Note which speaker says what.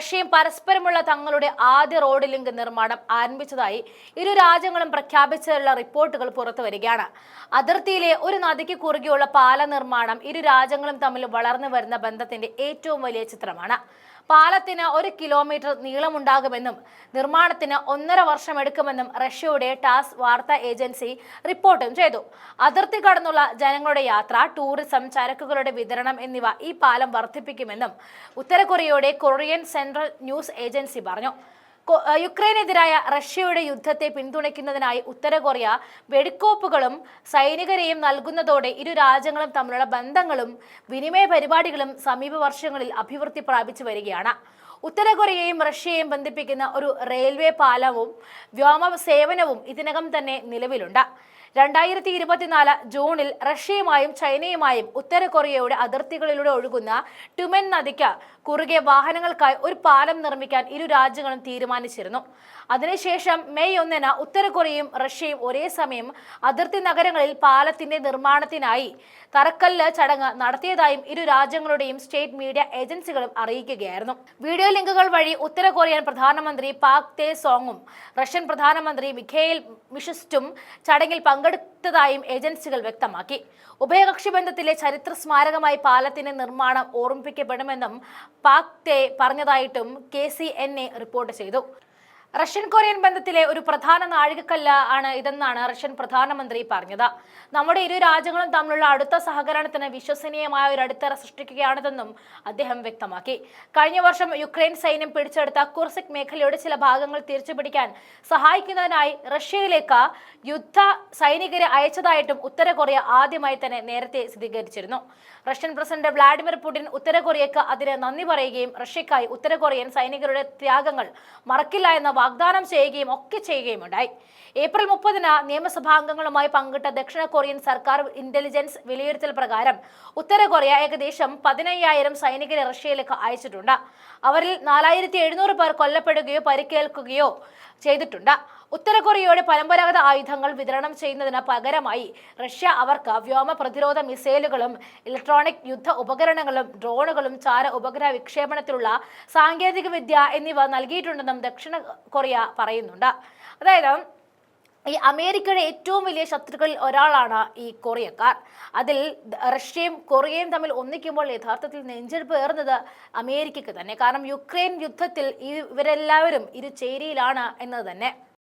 Speaker 1: റഷ്യയും പരസ്പരമുള്ള തങ്ങളുടെ ആദ്യ റോഡ് ലിങ്ക് നിർമ്മാണം ആരംഭിച്ചതായി ഇരു രാജ്യങ്ങളും പ്രഖ്യാപിച്ചതിലുള്ള റിപ്പോർട്ടുകൾ പുറത്തു വരികയാണ്. അതിർത്തിയിലെ ഒരു നദിക്ക് കുറുകെയുള്ള പാല നിർമ്മാണം ഇരു രാജ്യങ്ങളും തമ്മിൽ വളർന്നു വരുന്ന ബന്ധത്തിന്റെ ഏറ്റവും വലിയ ചിത്രമാണ്. പാലത്തിന് 1 കിലോമീറ്റർ നീളമുണ്ടാകുമെന്നും നിർമ്മാണത്തിന് 1.5 വർഷം എടുക്കുമെന്നും റഷ്യയുടെ ടാസ് വാർത്താ ഏജൻസി റിപ്പോർട്ടും ചെയ്തു. അതിർത്തി കടന്നുള്ള ജനങ്ങളുടെ യാത്ര, ടൂറിസം, ചരക്കുകളുടെ വിതരണം എന്നിവ ഈ പാലം വർദ്ധിപ്പിക്കുമെന്നും ഉത്തര കൊറിയയുടെ കൊറിയൻ സെൻട്രൽ ന്യൂസ് ഏജൻസി പറഞ്ഞു. യുക്രൈനെതിരായ റഷ്യയുടെ യുദ്ധത്തെ പിന്തുണയ്ക്കുന്നതിനായി ഉത്തര കൊറിയ വെടിക്കോപ്പുകളും സൈനികരെയും നൽകുന്നതോടെ ഇരു രാജ്യങ്ങളും തമ്മിലുള്ള ബന്ധങ്ങളും വിനിമയ പരിപാടികളും സമീപ വർഷങ്ങളിൽ അഭിവൃദ്ധി പ്രാപിച്ചു വരികയാണ്. ഉത്തര കൊറിയയും റഷ്യയെയും ബന്ധിപ്പിക്കുന്ന ഒരു റെയിൽവേ പാലവും വ്യോമ സേവനവും ഇതിനകം തന്നെ നിലവിലുണ്ട്. 2024 ജൂണിൽ റഷ്യയുമായും ചൈനയുമായും ഉത്തര കൊറിയയുടെ അതിർത്തികളിലൂടെ ഒഴുകുന്ന ടുമെൻ നദിക്ക് കുറുകെ വാഹനങ്ങൾക്കായി ഒരു പാലം നിർമ്മിക്കാൻ ഇരു രാജ്യങ്ങളും തീരുമാനിച്ചിരുന്നു. അതിനുശേഷം മെയ് 1 ഉത്തര കൊറിയയും റഷ്യയും ഒരേ സമയം അതിർത്തി നഗരങ്ങളിൽ പാലത്തിന്റെ നിർമ്മാണത്തിനായി തറക്കല്ല് ചടങ്ങ് നടത്തിയതായും ഇരു രാജ്യങ്ങളുടെയും സ്റ്റേറ്റ് മീഡിയ ഏജൻസികളും അറിയിക്കുകയായിരുന്നു. വീഡിയോ ലിങ്കുകൾ വഴി ഉത്തര കൊറിയൻ പ്രധാനമന്ത്രി പാക് തേ സോങ്ങും റഷ്യൻ പ്രധാനമന്ത്രി മിഖേൽ മിഷുസ്റ്റും ചടങ്ങിൽ പങ്കെടുത്തതായും ഏജൻസികൾ വ്യക്തമാക്കി. ഉഭയകക്ഷി ബന്ധത്തിലെ ചരിത്ര സ്മാരകമായി പാലത്തിന്റെ നിർമ്മാണം ഓർമ്മിപ്പിക്കപ്പെടുമെന്നും പാക് തേ പറഞ്ഞതായിട്ടും KCNA റിപ്പോർട്ട് ചെയ്തു. റഷ്യൻ കൊറിയൻ ബന്ധത്തിലെ ഒരു പ്രധാന നാഴികക്കല്ല് ആണ് ഇതെന്നാണ് റഷ്യൻ പ്രധാനമന്ത്രി പറഞ്ഞത്. നമ്മുടെ ഇരു രാജ്യങ്ങളും തമ്മിലുള്ള അടുത്ത സഹകരണത്തിന് വിശ്വസനീയമായ ഒരു അടിത്തറ സൃഷ്ടിക്കുകയാണിതെന്നും അദ്ദേഹം വ്യക്തമാക്കി. കഴിഞ്ഞ വർഷം യുക്രൈൻ സൈന്യം പിടിച്ചെടുത്ത കുർസ്ക് മേഖലയുടെ ചില ഭാഗങ്ങൾ തിരിച്ചുപിടിക്കാൻ സഹായിക്കുന്നതിനായി റഷ്യയിലേക്ക് യുദ്ധ സൈനികരെ അയച്ചതായിട്ടും ഉത്തര കൊറിയ ആദ്യമായി തന്നെ നേരത്തെ സ്ഥിരീകരിച്ചിരുന്നു. റഷ്യൻ പ്രസിഡന്റ് വ്ളാഡിമിർ പുടിൻ ഉത്തര കൊറിയക്ക് അതിന് നന്ദി പറയുകയും റഷ്യക്കായി ഉത്തര കൊറിയൻ സൈനികരുടെ ത്യാഗങ്ങൾ മറക്കില്ല എന്ന വാഗ്ദാനം ചെയ്യുകയും ഒക്കെ ചെയ്യുകയുമുണ്ടായി. ഏപ്രിൽ 30 നിയമസഭാംഗങ്ങളുമായി പങ്കിട്ട ദക്ഷിണ കൊറിയൻ സർക്കാർ ഇന്റലിജൻസ് വിലയിരുത്തൽ പ്രകാരം ഉത്തര കൊറിയ ഏകദേശം 15,000 സൈനികരെ റഷ്യയിലേക്ക് അയച്ചിട്ടുണ്ട്. അവരിൽ 4,700 പേർ കൊല്ലപ്പെടുകയോ പരിക്കേൽക്കുകയോ ചെയ്തിട്ടുണ്ട്. ഉത്തര കൊറിയയുടെ പരമ്പരാഗത ആയുധങ്ങൾ വിതരണം ചെയ്യുന്നതിന് പകരമായി റഷ്യ അവർക്ക് വ്യോമ പ്രതിരോധ മിസൈലുകളും ഇലക്ട്രോണിക് യുദ്ധ ഉപകരണങ്ങളും ഡ്രോണുകളും ചാര ഉപഗ്രഹ വിക്ഷേപണത്തിലുള്ള സാങ്കേതിക വിദ്യ എന്നിവ നൽകിയിട്ടുണ്ടെന്നും ദക്ഷിണ കൊറിയ പറയുന്നുണ്ട്. അതായത് ഈ അമേരിക്കയുടെ ഏറ്റവും വലിയ ശത്രുക്കളിൽ ഒരാളാണ് ഈ കൊറിയക്കാർ. അതിൽ റഷ്യയും കൊറിയയും തമ്മിൽ ഒന്നിക്കുമ്പോൾ യഥാർത്ഥത്തിൽ നെഞ്ചെടുപ്പ് ഏറുന്നത് അമേരിക്കക്ക് തന്നെ. കാരണം യുക്രൈൻ യുദ്ധത്തിൽ ഇവരെല്ലാവരും ഇരു ചേരിയിലാണ് എന്നത് തന്നെ.